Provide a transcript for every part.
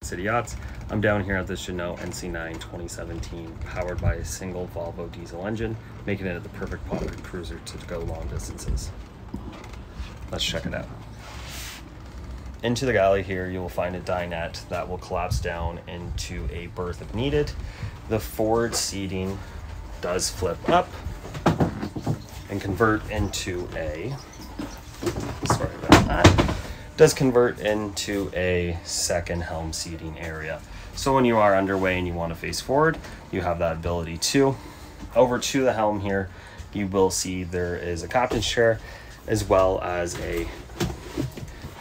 City Yachts. I'm down here at this Jeanneau NC 2017, powered by a single Volvo diesel engine, making it the perfect pocket cruiser to go long distances. Let's check it out. Into the galley here, you will find a dinette that will collapse down into a berth if needed. The forward seating does flip up and convert into a, sorry about that, does convert into a second helm seating area. So when you are underway and you want to face forward, you have that ability too. Over to the helm here, you will see there is a captain's chair as well as a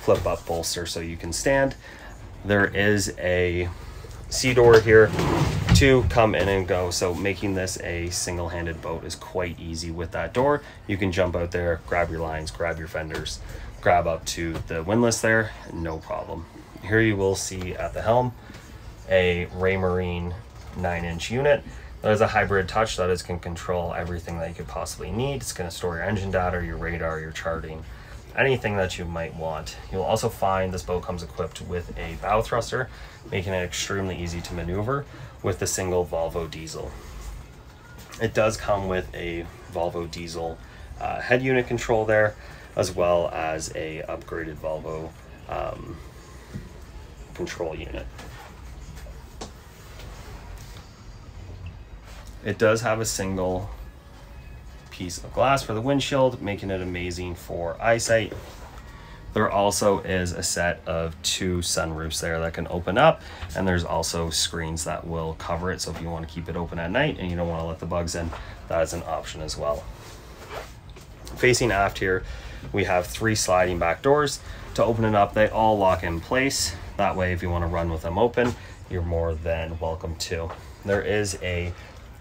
flip up bolster so you can stand. There is a sea door here to come in and go, so making this a single-handed boat is quite easy with that door. You can jump out there, grab your lines, grab your fenders, grab up to the windlass there, no problem. Here you will see at the helm a Raymarine 9-inch unit. That is a hybrid touch that is can control everything that you could possibly need. It's going to store your engine data, your radar, your charting, anything that you might want. You'll also find this boat comes equipped with a bow thruster, making it extremely easy to maneuver with the single Volvo diesel. It does come with a Volvo diesel head unit control there, as well as a upgraded Volvo control unit. It does have a single piece of glass for the windshield, making it amazing for eyesight. There also is a set of 2 sunroofs there that can open up, and there's also screens that will cover it, so if you want to keep it open at night and you don't want to let the bugs in, that is an option as well. Facing aft here, we have 3 sliding back doors. To open it up, they all lock in place. That way, if you want to run with them open, you're more than welcome to. There is a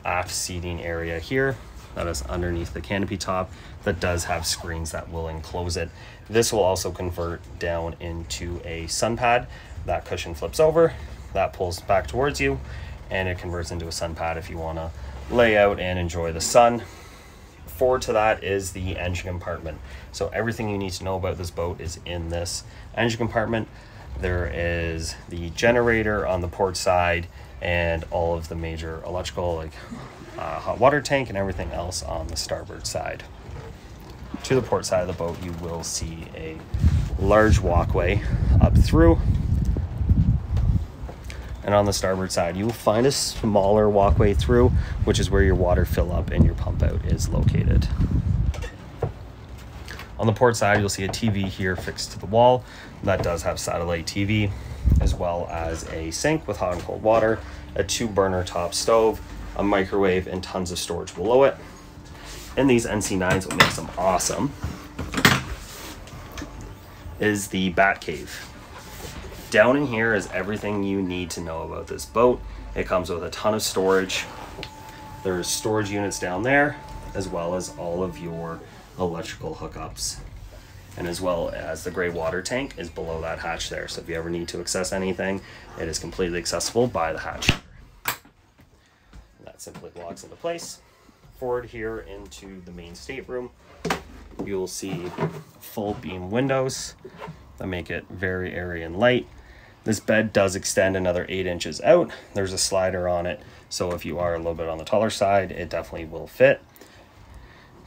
aft seating area here that is underneath the canopy top that does have screens that will enclose it. This will also convert down into a sun pad. That cushion flips over, that pulls back towards you, and it converts into a sun pad if you want to lay out and enjoy the sun. Forward to that is the engine compartment. So everything you need to know about this boat is in this engine compartment. There is the generator on the port side and all of the major electrical, like hot water tank and everything else on the starboard side. To the port side of the boat, you will see a large walkway up through. And on the starboard side, you will find a smaller walkway through, which is where your water fill up and your pump out is located. On the port side, you'll see a TV here fixed to the wall. That does have satellite TV, as well as a sink with hot and cold water, a 2-burner top stove, a microwave, and tons of storage below it. And these NC9s, what makes them awesome is the bat cave. Down in here is everything you need to know about this boat. It comes with a ton of storage. There's storage units down there, as well as all of your electrical hookups. And as well as the gray water tank is below that hatch there. So if you ever need to access anything, it is completely accessible by the hatch. That simply locks into place. Forward here into the main stateroom, you will see full beam windows that make it very airy and light. This bed does extend another 8 inches out. There's a slider on it, so if you are a little bit on the taller side, it definitely will fit.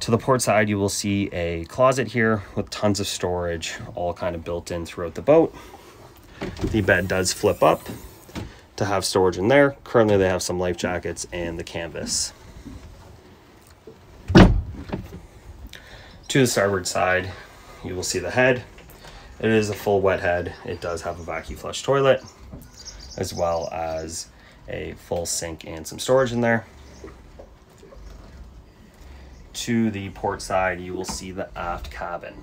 To the port side, you will see a closet here with tons of storage, all kind of built in throughout the boat. The bed does flip up to have storage in there. Currently, they have some life jackets and the canvas. To the starboard side, you will see the head. It is a full wet head. It does have a vacuum flush toilet, as well as a full sink and some storage in there. To the port side, you will see the aft cabin,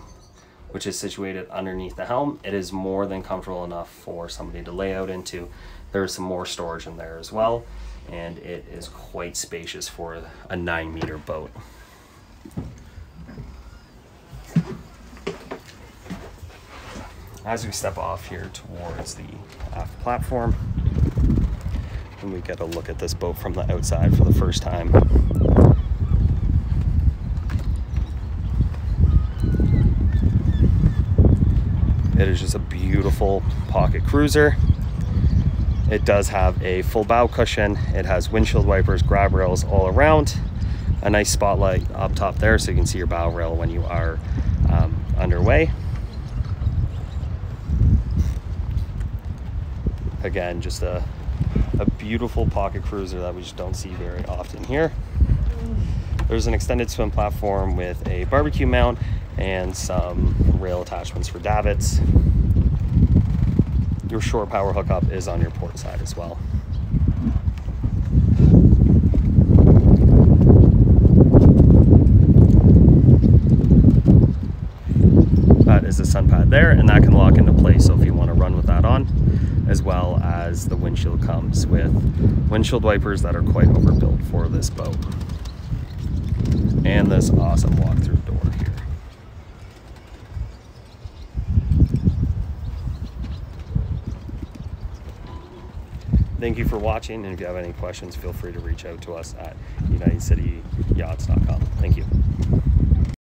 which is situated underneath the helm. It is more than comfortable enough for somebody to lay out into. There's some more storage in there as well, and it is quite spacious for a 9-meter boat. As we step off here towards the aft platform, and we get a look at this boat from the outside for the first time. It is just a beautiful pocket cruiser. It does have a full bow cushion. It has windshield wipers, grab rails all around, a nice spotlight up top there so you can see your bow rail when you are underway. Again, just a beautiful pocket cruiser that we just don't see very often here. There's an extended swim platform with a barbecue mount and some rail attachments for davits. Your shore power hookup is on your port side as well. That is the sun pad there, and that can lock into place, so if you want to run with that on, as well as the windshield comes with windshield wipers that are quite overbuilt for this boat. And this awesome walk-through door here. Thank you for watching, and if you have any questions, feel free to reach out to us at UnitedCityYachts.com. Thank you.